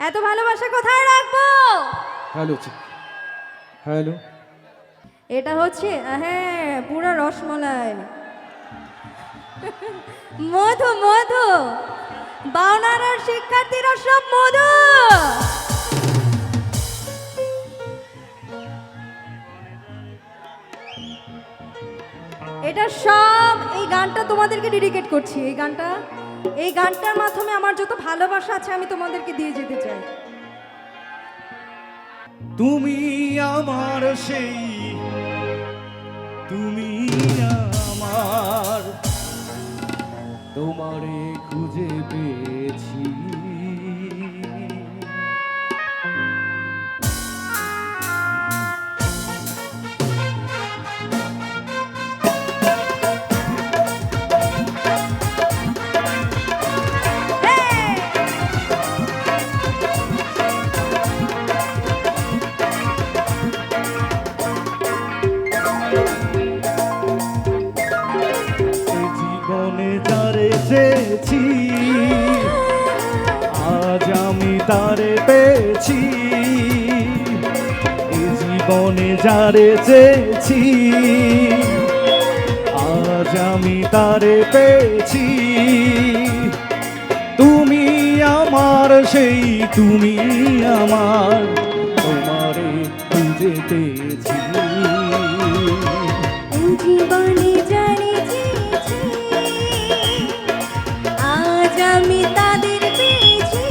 এত ভালোবাসা কোথায় রাখবো? হ্যালো হ্যালো, এটা হচ্ছে হ্যাঁ পুরো রসমলাই মধু মধু, বাউনারার শিক্ষার্থীরা সব মধু। এটা সব এই গানটা তোমাদেরকে ডেডিকেট করছি। এই গানটার মাধ্যমে আমার যত ভালোবাসা আছে আমি তোমাদেরকে দিয়ে যেতে চাই। তুমি আমার সেই, তুমি আমার, তোমারে খুঁজে পেয়েছি। জীবনে যারে চেয়েছি আজ আমি তারে পেয়েছি। এই জীবনে যারে চেয়েছি আজ আমি তারে পেয়েছি। তুমি আমার সেই, তুমি আমার, তোমারে খুঁজে পেয়েছি। জীবনে জানি চেয়েছি আজ আমি তাদের পেয়েছি।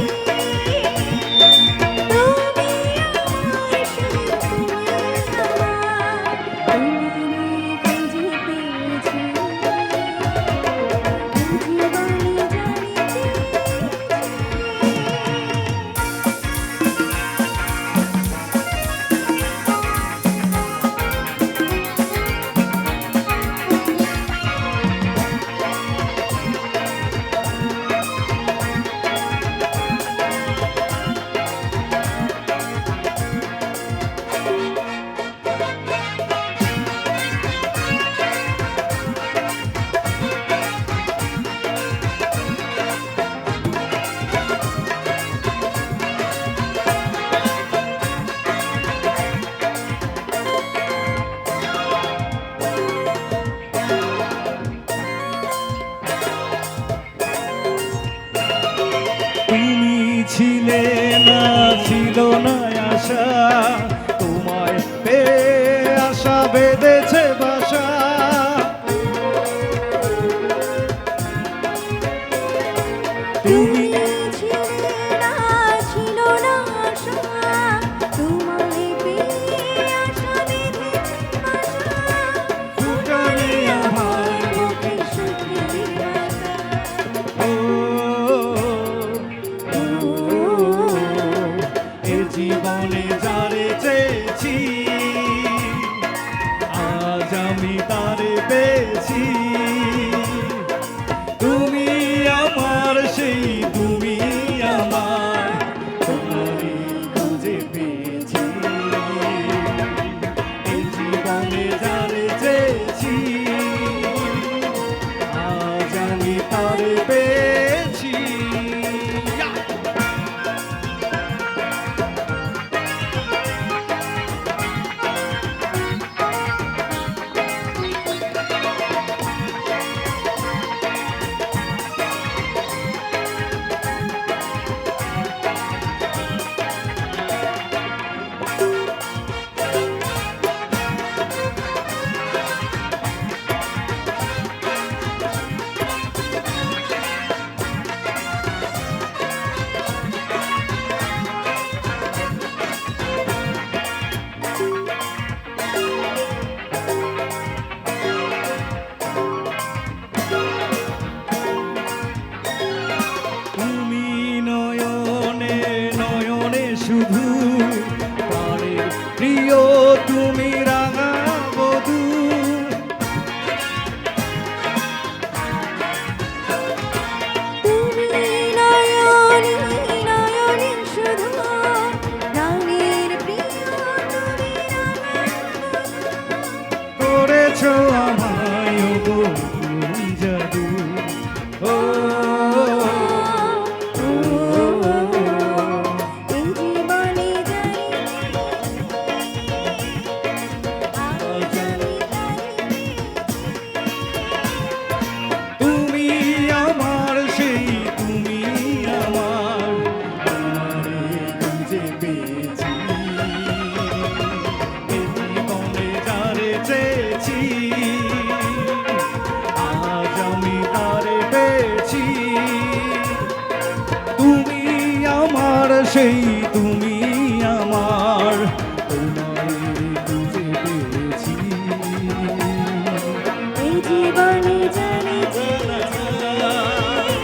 তুমি আমার সেই, তুমি আমার, তোমারে খুঁজে পেয়েছি। জীবনে জানি তুমি ছিলে না, ছিল না আশা, তোমায় পেয়ে আশা বেঁধেছে বাসা। তুমি ছিলে না, ছিল না আশা, তোমায় পেয়ে আশা বেঁধেছে বাসা। ফুটালে আমার বুকে সুখের আশা। ও, এ জীবনে যারে চেয়েছি আজ আমি তারে পেয়েছি। তুমি আমার সেই, তুমি আমার, তোমারে খুঁজে পেয়েছি। এই জীবনে যারে চেয়েছি আজ আমি তারে পেয়েছি। সেই তুমি আমার, তোমারে খুঁজে পেয়েছি। এই জীবনে জানি যে তোমায়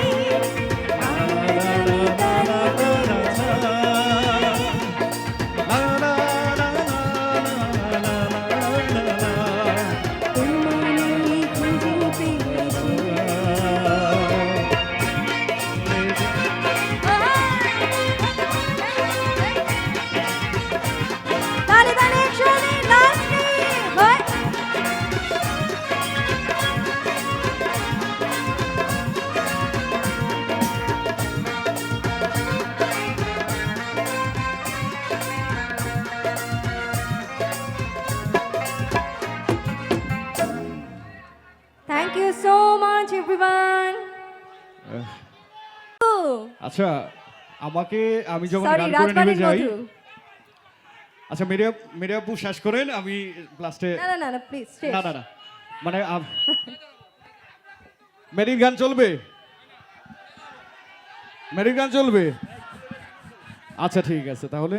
খুঁজে পেয়েছি। তালে তালে একসঙ্গে নাচি, হয়। Thank you so much, everyone. আচ্ছা, আমাকে আমি যখন Sorry, গান করে নেমে রাজবাড়ির যাই, মধু। আচ্ছা মেরে আপু শেষ করেন, আমি লাস্টে না না না না প্লিজ না না না মানে মেরির গান চলবে, মেরির গান চলবে। আচ্ছা ঠিক আছে তাহলে